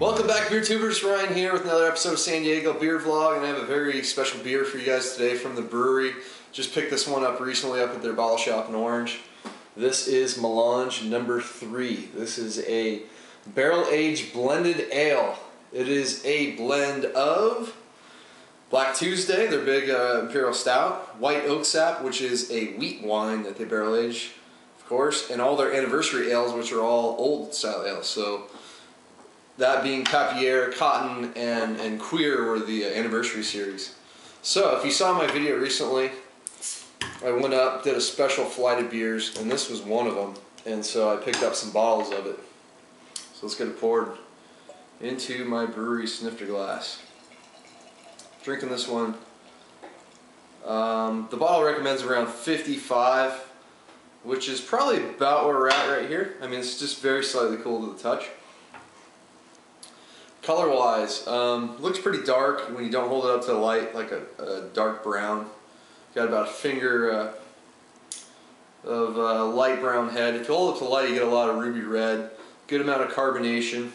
Welcome back, beer tubers. Ryan here with another episode of San Diego Beer Vlog, and I have a very special beer for you guys today from the brewery. Just picked this one up recently up at their bottle shop in Orange. This is Melange No. 3. This is a barrel-aged blended ale. It is a blend of Black Tuesday, their big imperial stout, White Oak Sap, which is a wheat wine that they barrel age, of course, and all their anniversary ales, which are all old style ales. So that being Papier, Cotton, and Queer were the anniversary series. So if you saw my video recently, I went up, did a special flight of beers, and this was one of them. And so I picked up some bottles of it. So let's get it poured into my brewery snifter glass. Drinking this one. The bottle recommends around 55, which is probably about where we're at right here. I mean, it's just very slightly cool to the touch. Color wise, looks pretty dark when you don't hold it up to the light, like a dark brown. Got about a finger of light brown head. If you hold it up to the light, you get a lot of ruby red. Good amount of carbonation.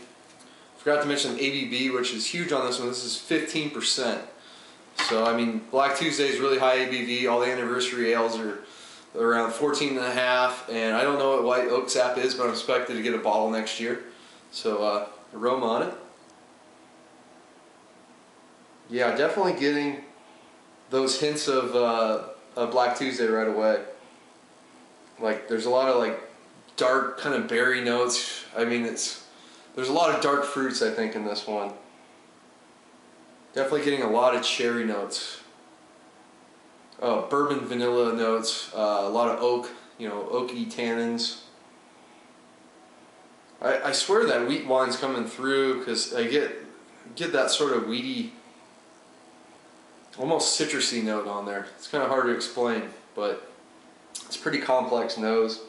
Forgot to mention ABV, which is huge on this one. This is 15%. So I mean, Black Tuesday is really high ABV. All the anniversary ales are around 14.5, and I don't know what White Oak Sap is, but I'm expected to get a bottle next year. So aroma on it. Yeah, definitely getting those hints of Black Tuesday right away. Like, there's a lot of like dark kind of berry notes. I mean, there's a lot of dark fruits, I think, in this one. Definitely getting a lot of cherry notes. Bourbon vanilla notes. A lot of oak, oaky tannins. I swear that wheat wine's coming through because I get that sort of weedy, almost citrusy note on there. It's kind of hard to explain, but it's a pretty complex nose.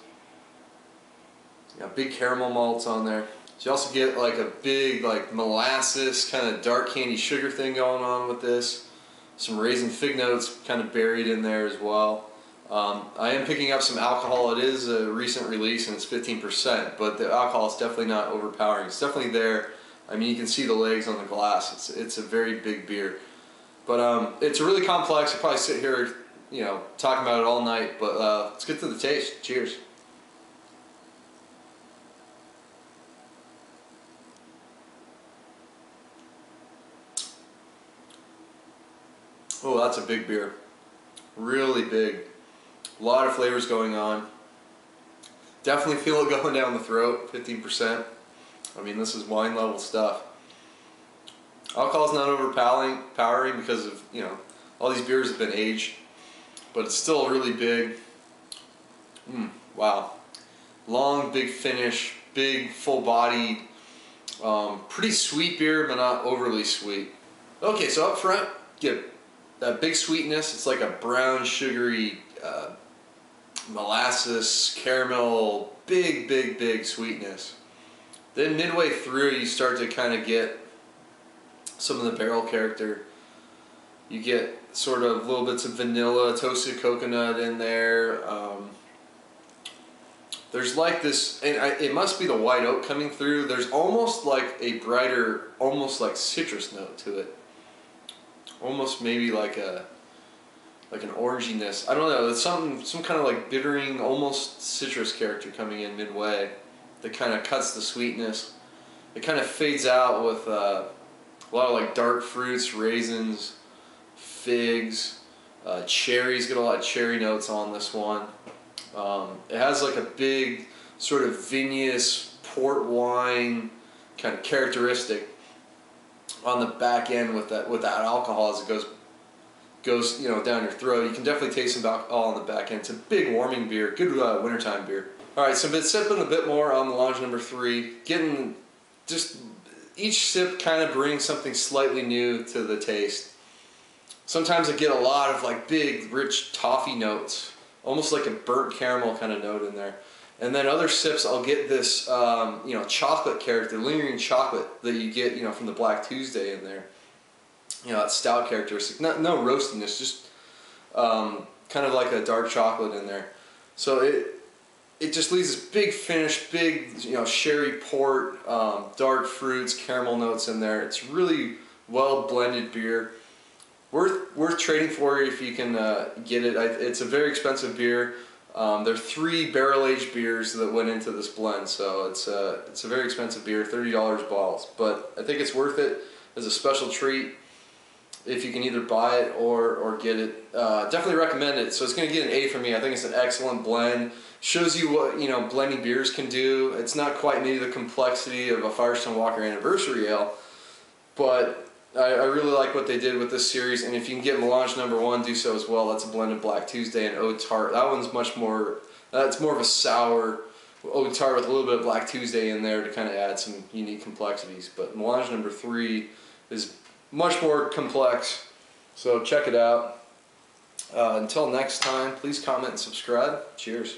Big caramel malts on there. So you also get like a big like molasses kind of dark candy sugar thing going on with this. Some raisin fig notes kind of buried in there as well. I am picking up some alcohol. It is a recent release and it's 15%, but the alcohol is definitely not overpowering. It's definitely there. I mean, you can see the legs on the glass. It's a very big beer. But it's really complex. I'll probably sit here, talking about it all night. But let's get to the taste. Cheers. Oh, that's a big beer. Really big. A lot of flavors going on. Definitely feel it going down the throat. 15%. I mean, this is wine level stuff. Alcohol's not overpowering because of, all these beers have been aged, but it's still really big. Wow. Long, big finish, big, full-bodied, pretty sweet beer, but not overly sweet. Okay, so up front, get that big sweetness. It's like a brown, sugary, molasses, caramel, big sweetness. Then midway through, you start to kind of get some of the barrel character. You get sort of little bits of vanilla, toasted coconut in there. There's like this, and it must be the white oak coming through. There's almost like a brighter, almost like citrus note to it. Almost maybe like an oranginess. I don't know. It's some kind of like bittering, almost citrus character coming in midway that kind of cuts the sweetness. It kind of fades out with a lot of like dark fruits, raisins, figs, cherries. Get a lot of cherry notes on this one. It has like a big sort of vinous port wine kind of characteristic on the back end with that alcohol as it goes down your throat. You can definitely taste some alcohol on the back end. It's a big warming beer, good wintertime beer. All right, so I've been sipping a bit more on Melange No. 3, getting just each sip kind of brings something slightly new to the taste. Sometimes I get a lot of like big, rich toffee notes, almost like a burnt caramel kind of note in there. And then other sips, I'll get this, chocolate character, lingering chocolate that you get, from the Black Tuesday in there. That stout characteristic. No roastiness, just kind of like a dark chocolate in there. So it just leaves this big finish, big, you know, sherry port, dark fruits, caramel notes in there. It's really well blended beer. Worth trading for if you can get it. It's a very expensive beer. There are 3 barrel-aged beers that went into this blend, so it's a very expensive beer, $30 bottles. But I think it's worth it as a special treat if you can either buy it or get it. Definitely recommend it. So it's going to get an A from me. I think it's an excellent blend. Shows you what, you know, blending beers can do. It's not quite maybe the complexity of a Firestone Walker Anniversary Ale, but I really like what they did with this series. And if you can get Melange No. 1, do so as well. That's a blend of Black Tuesday and Oud Tart. That one's much more, it's more of a sour Oud Tart with a little bit of Black Tuesday in there to kind of add some unique complexities. But Melange No. 3 is much more complex, so check it out. Until next time, please comment and subscribe. Cheers.